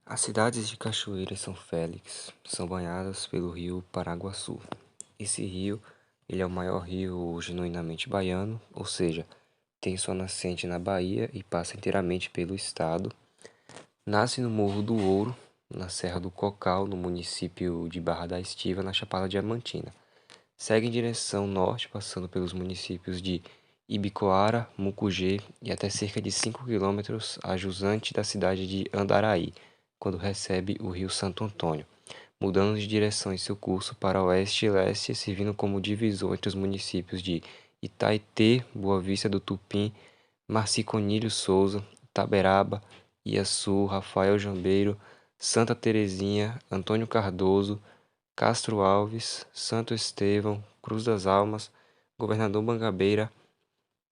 As cidades de Cachoeira e São Félix são banhadas pelo rio Paraguaçu. Esse rio, ele é o maior rio genuinamente baiano, ou seja, tem sua nascente na Bahia e passa inteiramente pelo estado. Nasce no Morro do Ouro, na Serra do Cocal, no município de Barra da Estiva, na Chapada Diamantina. Segue em direção norte, passando pelos municípios de Ibicoara, Mucugê e até cerca de 5 quilômetros a jusante da cidade de Andaraí, quando recebe o rio Santo Antônio, mudando de direção em seu curso para oeste e leste, servindo como divisor entre os municípios de Itaitê, Boa Vista do Tupim, Marciconilho Souza, Itaberaba, Iaçu, Rafael Jambeiro, Santa Terezinha, Antônio Cardoso, Castro Alves, Santo Estevão, Cruz das Almas, Governador Mangabeira,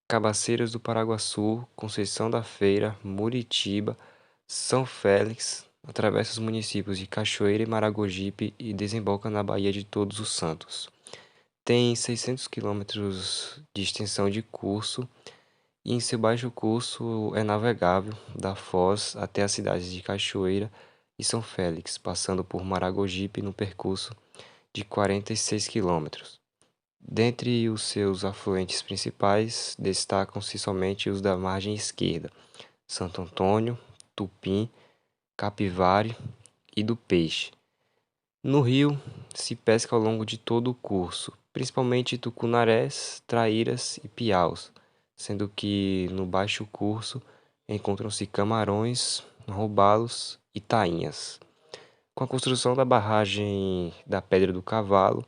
Cabaceiras do Paraguaçu, Conceição da Feira, Muritiba, São Félix, atravessa os municípios de Cachoeira e Maragogipe e desemboca na Baía de Todos os Santos. Tem 600 quilômetros de extensão de curso e em seu baixo curso é navegável da Foz até as cidades de Cachoeira e São Félix, passando por Maragogipe no percurso de 46 quilômetros. Dentre os seus afluentes principais, destacam-se somente os da margem esquerda: Santo Antônio, Tupim, Capivari e do Peixe. No rio, se pesca ao longo de todo o curso, principalmente tucunarés, traíras e piaus, sendo que no baixo curso encontram-se camarões, robalos e tainhas. Com a construção da barragem da Pedra do Cavalo,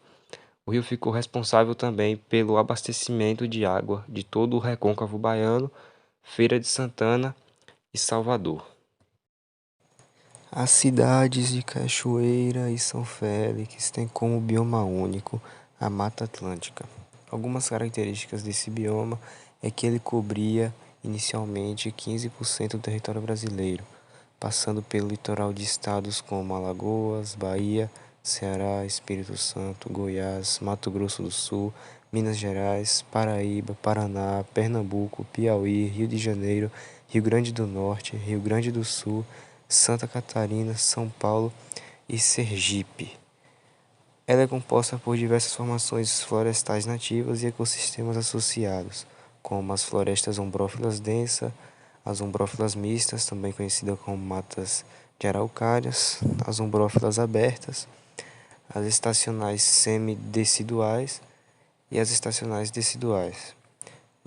o rio ficou responsável também pelo abastecimento de água de todo o recôncavo baiano, Feira de Santana e Salvador. As cidades de Cachoeira e São Félix têm como bioma único a Mata Atlântica. Algumas características desse bioma é que ele cobria inicialmente 15% do território brasileiro, passando pelo litoral de estados como Alagoas, Bahia, Ceará, Espírito Santo, Goiás, Mato Grosso do Sul, Minas Gerais, Paraíba, Paraná, Pernambuco, Piauí, Rio de Janeiro, Rio Grande do Norte, Rio Grande do Sul, Santa Catarina, São Paulo e Sergipe. Ela é composta por diversas formações florestais nativas e ecossistemas associados, como as florestas ombrófilas densas, as ombrófilas mistas, também conhecidas como matas de araucárias, as ombrófilas abertas, as estacionais semideciduais e as estacionais deciduais.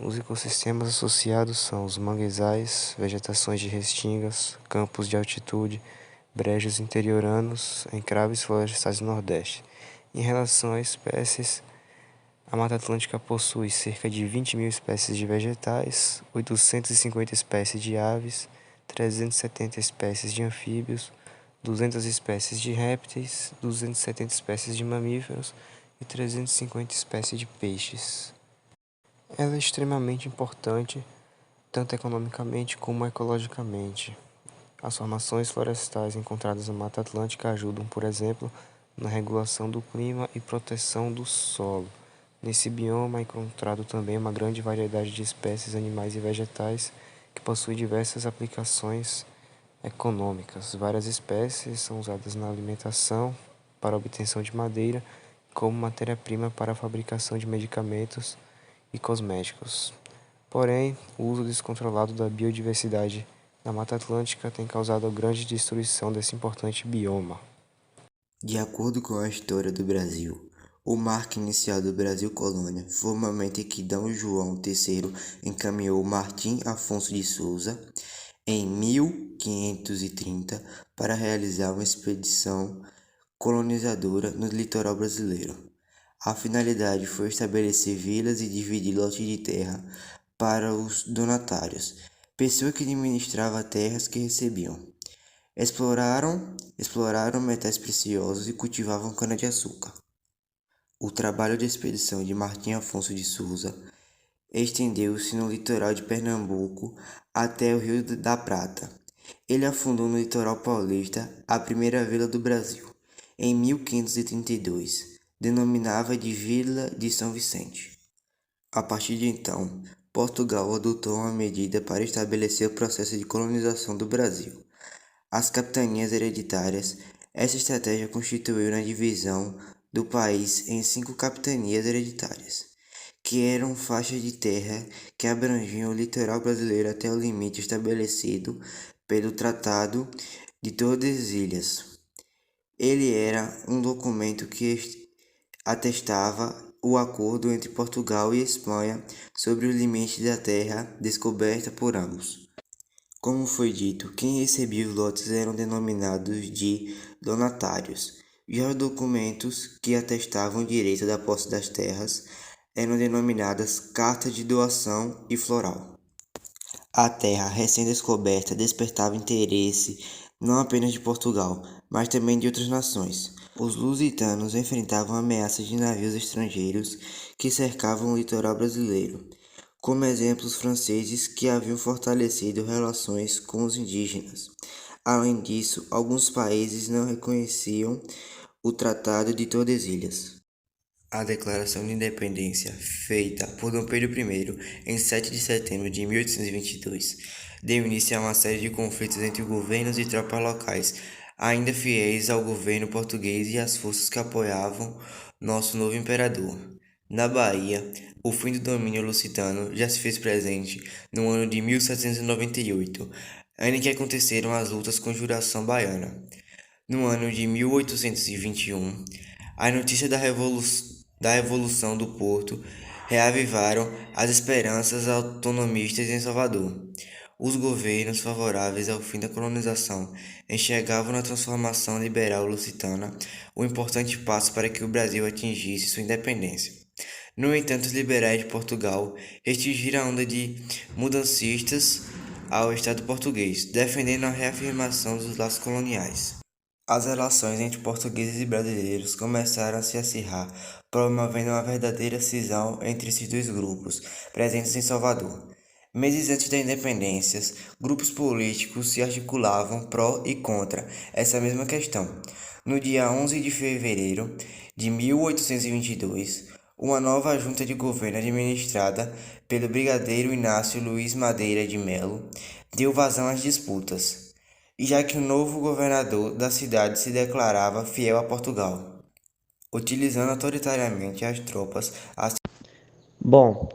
Os ecossistemas associados são os manguezais, vegetações de restingas, campos de altitude, brejos interioranos, encraves florestais do Nordeste. Em relação a espécies, a Mata Atlântica possui cerca de 20.000 espécies de vegetais, 850 espécies de aves, 370 espécies de anfíbios, 200 espécies de répteis, 270 espécies de mamíferos e 350 espécies de peixes. Ela é extremamente importante, tanto economicamente como ecologicamente. As formações florestais encontradas na Mata Atlântica ajudam, por exemplo, na regulação do clima e proteção do solo. Nesse bioma é encontrado também uma grande variedade de espécies animais e vegetais que possuem diversas aplicações econômicas. Várias espécies são usadas na alimentação, para a obtenção de madeira, como matéria-prima para a fabricação de medicamentos e cosméticos. Porém, o uso descontrolado da biodiversidade na Mata Atlântica tem causado grande destruição desse importante bioma. De acordo com a história do Brasil, o marco inicial do Brasil Colônia foi o momento em que D. João III encaminhou Martim Afonso de Souza, em 1530, para realizar uma expedição colonizadora no litoral brasileiro. A finalidade foi estabelecer vilas e dividir lotes de terra para os donatários, pessoas que administravam terras que recebiam. Exploraram metais preciosos e cultivavam cana-de-açúcar. O trabalho de expedição de Martim Afonso de Souza estendeu-se no litoral de Pernambuco até o Rio da Prata. Ele afundou no litoral paulista a primeira vila do Brasil, em 1532, denominava de Vila de São Vicente. A partir de então, Portugal adotou uma medida para estabelecer o processo de colonização do Brasil. as capitanias hereditárias. Essa estratégia constituiu na divisão do país em 5 capitanias hereditárias, que eram faixas de terra que abrangiam o litoral brasileiro até o limite estabelecido pelo Tratado de Tordesilhas. Ele era um documento que atestava o acordo entre Portugal e Espanha sobre os limites da terra descoberta por ambos. Como foi dito, quem recebia os lotes eram denominados de donatários. Já os documentos que atestavam o direito da posse das terras eram denominadas cartas de doação e floral. A terra recém-descoberta despertava interesse não apenas de Portugal, mas também de outras nações. Os lusitanos enfrentavam ameaças de navios estrangeiros que cercavam o litoral brasileiro, como exemplos franceses que haviam fortalecido relações com os indígenas. Além disso, alguns países não reconheciam o Tratado de Tordesilhas. A Declaração de Independência, feita por Dom Pedro I em 7 de setembro de 1822, deu início a uma série de conflitos entre governos e tropas locais, ainda fiéis ao governo português e às forças que apoiavam nosso novo imperador. Na Bahia, o fim do domínio lusitano já se fez presente no ano de 1798, ano em que aconteceram as lutas com Juração Baiana. No ano de 1821, a notícia da Revolução do Porto reavivaram as esperanças autonomistas em Salvador. Os governos favoráveis ao fim da colonização enxergavam na transformação liberal lusitana um importante passo para que o Brasil atingisse sua independência. No entanto, os liberais de Portugal restringiram a onda de mudancistas ao Estado português, defendendo a reafirmação dos laços coloniais. As relações entre portugueses e brasileiros começaram a se acirrar, promovendo uma verdadeira cisão entre esses dois grupos, presentes em Salvador. Meses antes da independência, grupos políticos se articulavam pró e contra essa mesma questão. No dia 11 de fevereiro de 1822, uma nova junta de governo administrada pelo brigadeiro Inácio Luiz Madeira de Melo deu vazão às disputas, já que o novo governador da cidade se declarava fiel a Portugal, utilizando autoritariamente as tropas. Bom,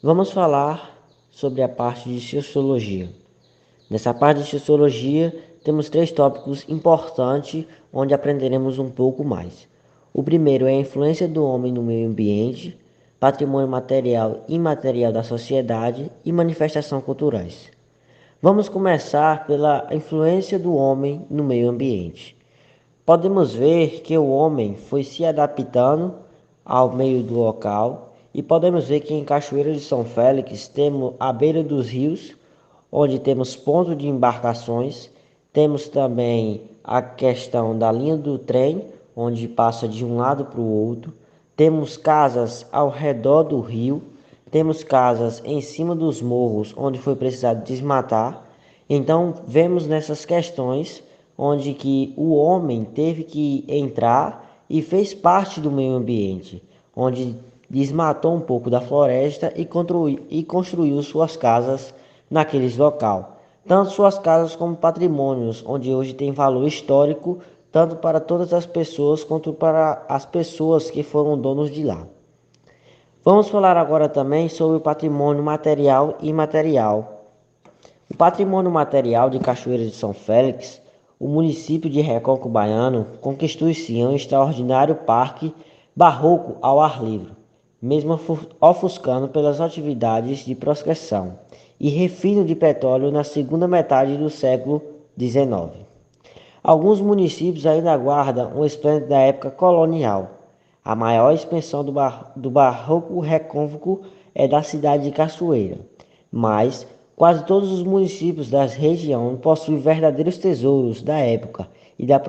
vamos falar sobre a parte de sociologia. Nessa parte de sociologia, temos 3 tópicos importantes onde aprenderemos um pouco mais. O primeiro é a influência do homem no meio ambiente, patrimônio material e imaterial da sociedade e manifestações culturais. Vamos começar pela influência do homem no meio ambiente. Podemos ver que o homem foi se adaptando ao meio do local e podemos ver que em Cachoeira de São Félix temos a beira dos rios, onde temos pontos de embarcações, temos também a questão da linha do trem, onde passa de um lado para o outro, temos casas ao redor do rio, temos casas em cima dos morros onde foi precisado desmatar. Então vemos nessas questões onde que o homem teve que entrar e fez parte do meio ambiente, onde desmatou um pouco da floresta e construiu suas casas naqueles local. Tanto suas casas como patrimônios, onde hoje tem valor histórico, tanto para todas as pessoas quanto para as pessoas que foram donos de lá. Vamos falar agora também sobre o patrimônio material e imaterial. O patrimônio material de Cachoeira de São Félix, o município de Recôncavo Baiano, constitui-se um extraordinário parque barroco ao ar livre, mesmo ofuscando pelas atividades de prospecção e refino de petróleo na segunda metade do século XIX. Alguns municípios ainda guardam um esplendor da época colonial. A maior expansão do barroco recôncavo é da cidade de Cachoeira, mas quase todos os municípios da região possuem verdadeiros tesouros da época e da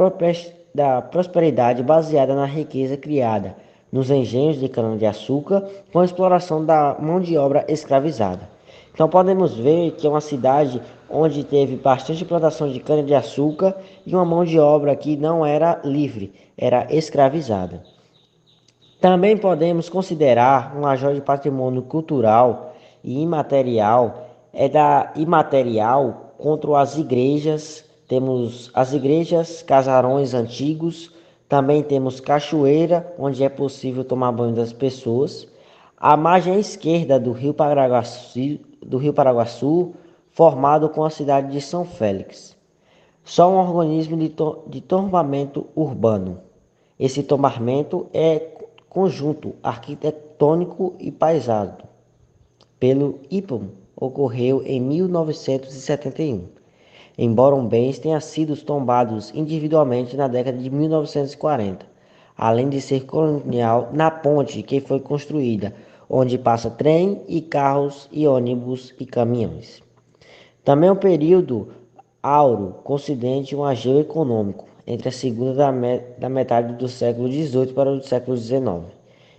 prosperidade baseada na riqueza criada nos engenhos de cana-de-açúcar com a exploração da mão de obra escravizada. Então podemos ver que é uma cidade onde teve bastante plantação de cana-de-açúcar e uma mão de obra que não era livre, era escravizada. Também podemos considerar uma joia de patrimônio cultural e imaterial, contra as igrejas, temos as igrejas, casarões antigos, também temos cachoeira, onde é possível tomar banho das pessoas. A margem esquerda do Rio Paraguaçu, formado com a cidade de São Félix. Só um organismo de tombamento urbano. Esse tombamento é conjunto arquitetônico e paisado pelo IPAM, ocorreu em 1971, embora bens tenham sido tombados individualmente na década de 1940, além de ser colonial na ponte que foi construída, onde passa trem e carros e ônibus e caminhões. Também o período áureo considera um ageu econômico entre a segunda da metade do século XVIII para o século XIX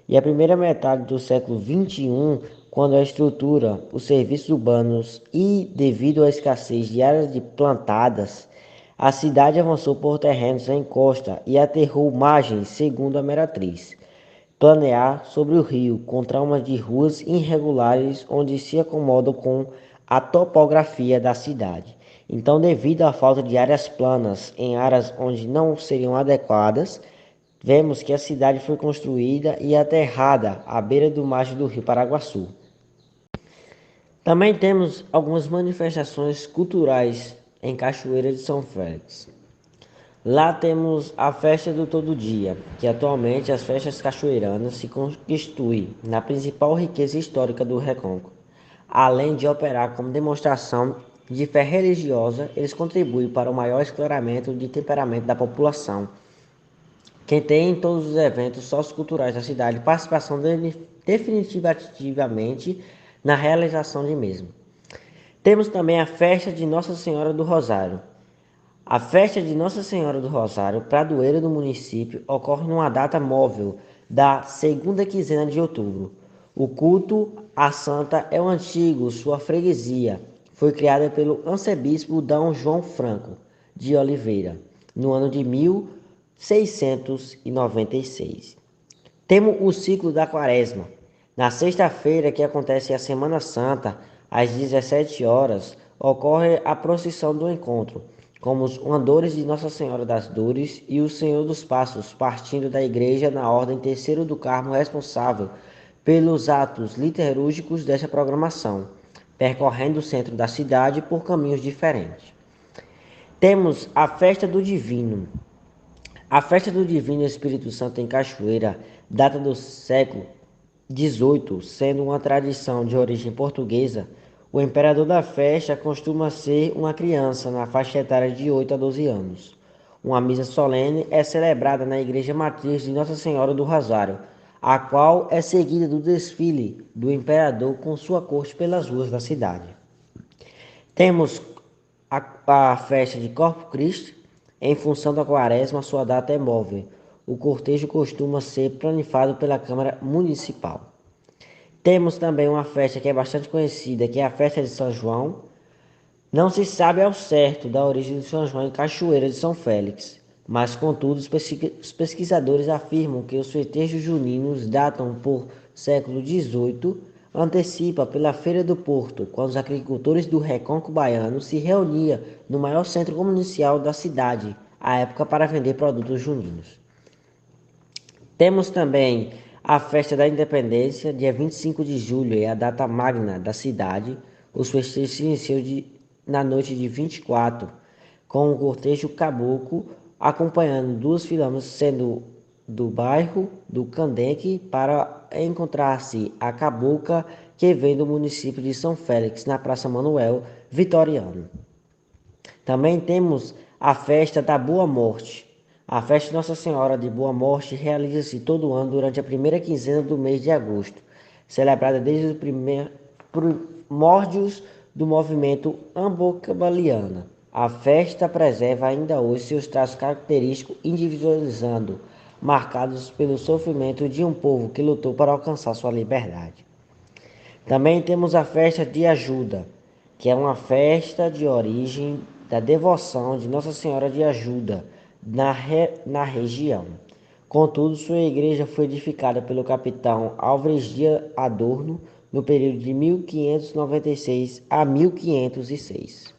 e a primeira metade do século XXI, quando a estrutura, os serviços urbanos e, devido à escassez de áreas plantadas, a cidade avançou por terrenos em costa e aterrou margens, segundo a Meretriz. Planear sobre o rio, com traumas de ruas irregulares onde se acomodam com a topografia da cidade. Então, devido à falta de áreas planas em áreas onde não seriam adequadas, vemos que a cidade foi construída e aterrada à beira do margem do rio Paraguaçu. Também temos algumas manifestações culturais em Cachoeira de São Félix. Lá temos a festa do todo dia, que atualmente as festas cachoeiranas se constituem na principal riqueza histórica do Recôncavo. Além de operar como demonstração de fé religiosa, eles contribuem para o maior esclarecimento de temperamento da população, que tem em todos os eventos socioculturais da cidade participação definitivamente na realização de mesmo. Temos também a festa de Nossa Senhora do Rosário. A festa de Nossa Senhora do Rosário, padroeira do município, ocorre numa data móvel da segunda quinzena de outubro. O culto à santa é o antigo, sua freguesia. Foi criada pelo arcebispo D. João Franco de Oliveira, no ano de 1696. Temos o ciclo da Quaresma. Na sexta-feira, que acontece a Semana Santa, às 17 horas, ocorre a procissão do encontro, como os andores de Nossa Senhora das Dores e o Senhor dos Passos, partindo da igreja na ordem terceiro do Carmo, responsável pelos atos litúrgicos dessa programação, percorrendo o centro da cidade por caminhos diferentes. Temos a Festa do Divino. A Festa do Divino Espírito Santo em Cachoeira data do século XVIII, sendo uma tradição de origem portuguesa. O imperador da festa costuma ser uma criança na faixa etária de 8 a 12 anos. Uma missa solene é celebrada na igreja matriz de Nossa Senhora do Rosário, a qual é seguida do desfile do imperador com sua corte pelas ruas da cidade. Temos a festa de Corpus Christi. Em função da quaresma, sua data é móvel. O cortejo costuma ser planificado pela Câmara Municipal. Temos também uma festa que é bastante conhecida, que é a festa de São João. Não se sabe ao certo da origem de São João em Cachoeira de São Félix, mas contudo os pesquisadores afirmam que os festejos juninos datam por século XVIII, antecipa pela Feira do Porto, quando os agricultores do Recôncavo Baiano se reuniam no maior centro comercial da cidade, à época para vender produtos juninos. Temos também a Festa da Independência, dia 25 de julho, é a data magna da cidade. Os festejos se iniciam na noite de 24, com o cortejo caboclo acompanhando 2 filas, sendo do bairro do Candeque para encontrar-se a cabocla que vem do município de São Félix, na Praça Manuel Vitoriano. Também temos a festa da Boa Morte. A festa de Nossa Senhora de Boa Morte realiza-se todo ano durante a primeira quinzena do mês de agosto, celebrada desde os primórdios do movimento ambocabaliano. A festa preserva ainda hoje seus traços característicos, individualizando, marcados pelo sofrimento de um povo que lutou para alcançar sua liberdade. Também temos a festa de Ajuda, que é uma festa de origem da devoção de Nossa Senhora de Ajuda na região. Contudo, sua igreja foi edificada pelo capitão Álvares Dias Adorno no período de 1596 a 1506.